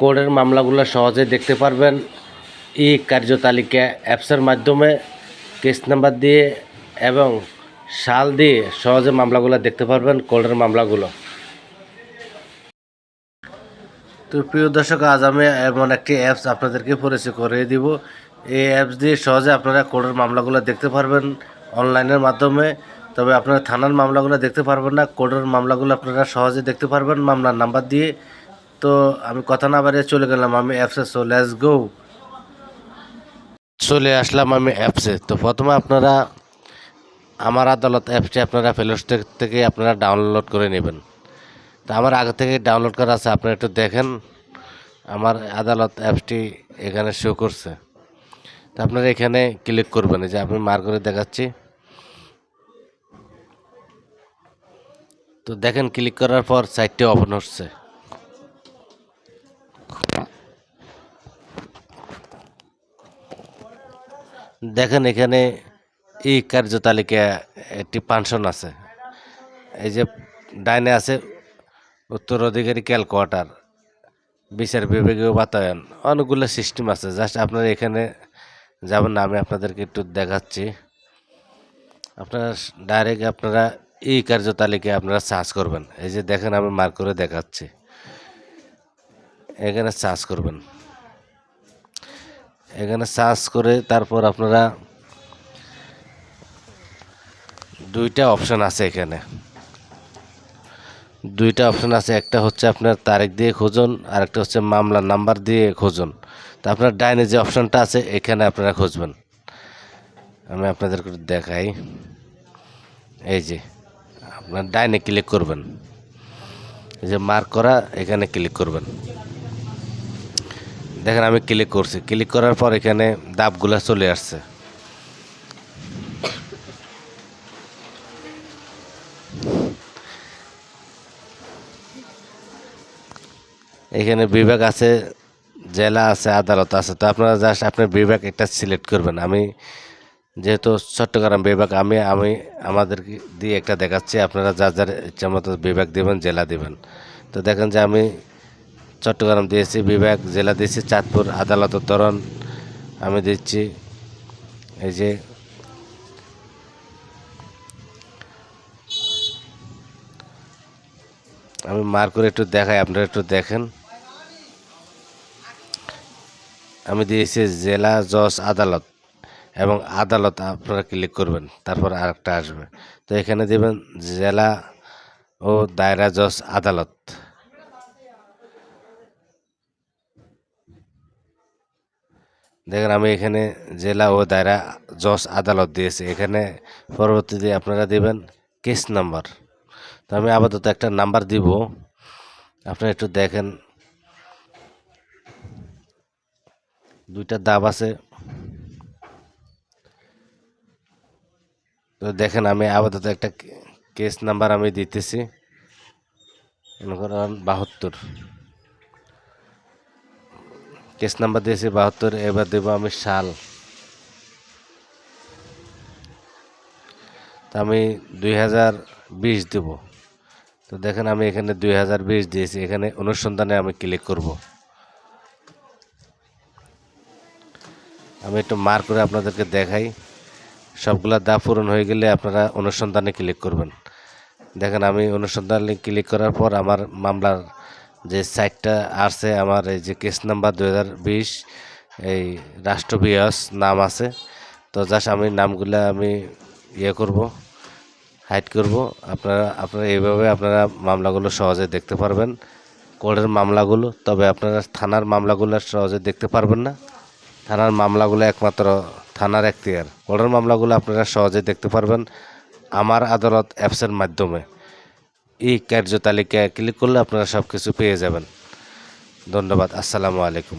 কোর্টের মামলাগুলো সহজে দেখতে পারবেন ই কার্যতালিকা অ্যাপসের মাধ্যমে কেস নাম্বার দিয়ে এবং সাল দিয়ে সহজে মামলাগুলো দেখতে পারবেন কোর্টের মামলাগুলো। তো প্রিয় দর্শক, আজ আমি এমন একটি অ্যাপস আপনাদেরকে পরিচয় করিয়ে দিব। এই অ্যাপস দিয়ে সহজে আপনারা কোর্টের মামলাগুলো দেখতে পারবেন অনলাইনের মাধ্যমে। তবে আপনারা থানার মামলাগুলো দেখতে পারবেন না, কোর্টের মামলাগুলো আপনারা সহজে দেখতে পারবেন মামলার নাম্বার দিয়ে। তো আমি কথা না বাড়িয়ে চলে গেলাম আমি অ্যাপসে। So let's go. চলে আসলাম আমি অ্যাপসে। তো প্রথমে আপনারা আমার আদালত অ্যাপসটি আপনারা প্লে স্টোর থেকে আপনারা ডাউনলোড করে নেবেন। তো আমার আগে থেকে ডাউনলোড করা আছে, আপনারা একটু দেখেন। আমার আদালত অ্যাপসটি এখানে শো করছে। তো আপনারা এখানে ক্লিক করবেন, যে আমি মার করে দেখাচ্ছি। তো দেখেন, ক্লিক করার পর সাইটটি ওপেন হচ্ছে। দেখেন এখানে এই কার্যতালিকা একটি পানশন আছে। এই যে ডাইনে আছে উত্তরাধিকারী ক্যালকুলেটর, বিচার বিভাগীয় বাতায়ন, অনেকগুলো সিস্টেম আছে। জাস্ট আপনারা এখানে যাবেন না, আমি আপনাদেরকে একটু দেখাচ্ছি। আপনারা ডাইরেক্ট আপনারা এই কার্যতালিকায় আপনারা সার্চ করবেন। এই যে দেখেন আমি মার্ক করে দেখাচ্ছি, এখানে সার্চ করবেন। এখানে সার্চ করে তারপর আপনারা দুইটা অপশন আছে, এখানে দুইটা অপশন আছে। একটা হচ্ছে আপনার তারিখ দিয়ে খুঁজুন, আর একটা হচ্ছে মামলার নাম্বার দিয়ে খুঁজুন। তো আপনার ডাইনে যে অপশনটা আছে এখানে আপনারা খুঁজবেন। আমি আপনাদেরকে দেখাই। এই যে আপনার ডাইনে ক্লিক করবেন, এই যে মার্ক করা, এখানে ক্লিক করবেন। দেখেন আমি ক্লিক করছি। ক্লিক করার পর এখানে দাবগুলো চলে আসছে। এখানে বিভাগ আছে, জেলা আছে, আদালত আছে। তো আপনারা জাস্ট আপনার বিভাগ একটা সিলেক্ট করবেন। আমি যেহেতু চট্টগ্রাম বিভাগ, আমি আমাদের দিয়ে একটা দেখাচ্ছি। আপনারা যার যার ইচ্ছা মতো বিভাগ দেবেন, জেলা দেবেন। তো দেখেন যে আমি চট্টগ্রাম দিয়েছি বিভাগ, জেলা দিয়েছি চাঁদপুর, আদালতের ধরন আমি দিচ্ছি এই যে আমি মার্ক করে একটু দেখাই, আপনারা একটু দেখেন। আমি দিয়েছি জেলা, জজ, আদালত এবং আদালত। আপনারা ক্লিক করবেন, তারপর আরেকটা আসবে। তো এখানে দেবেন জেলা ও দায়রা জজ আদালত। দেখেন আমি এখানে জেলা ও দায়রা জজ আদালত দিয়েছি। এখানে পরবর্তীতে আপনারা দেবেন কেস নাম্বার। তো আমি আপাতত একটা নাম্বার দিব, আপনারা একটু দেখেন। দুইটা দাব আছে। তো দেখেন আমি আপাতত একটা কেস নাম্বার আমি দিতেছি, মনে করেন 72। কেস নাম্বার দিয়েছি 72। এবার দেবো আমি সাল। তা আমি 2020 দেব। তো দেখেন আমি এখানে 2020 দিয়েছি। এখানে অনুসন্ধানে আমি ক্লিক করব। আমি একটু মার্ক করে আপনাদেরকে দেখাই। সবগুলা দাব পূরণ হয়ে গেলে আপনারা অনুসন্ধানে ক্লিক করবেন। দেখেন আমি অনুসন্ধানে ক্লিক করার পর আমার মামলার যে সাইটটা আসছে, আমার এই যে কেস নাম্বার 2020, এই রাষ্ট্রবিয়াস নাম আছে। তো জাস্ট আমি নামগুলো আমি করব, হাইড করব। আপনারা এইভাবে আপনারা মামলাগুলো সহজে দেখতে পারবেন, কোর্টের মামলাগুলো। তবে আপনারা থানার মামলাগুলো সহজে দেখতে পারবেন না। থানার মামলাগুলো একমাত্র থানার এখতিয়ার। কোর্টের মামলাগুলো আপনারা সহজে দেখতে পারবেন আমার আদালত অ্যাপসের মাধ্যমে। এই কার্যতালিকায় ক্লিক করলে আপনারা সব কিছু পেয়ে যাবেন। ধন্যবাদ। আসসালামু আলাইকুম।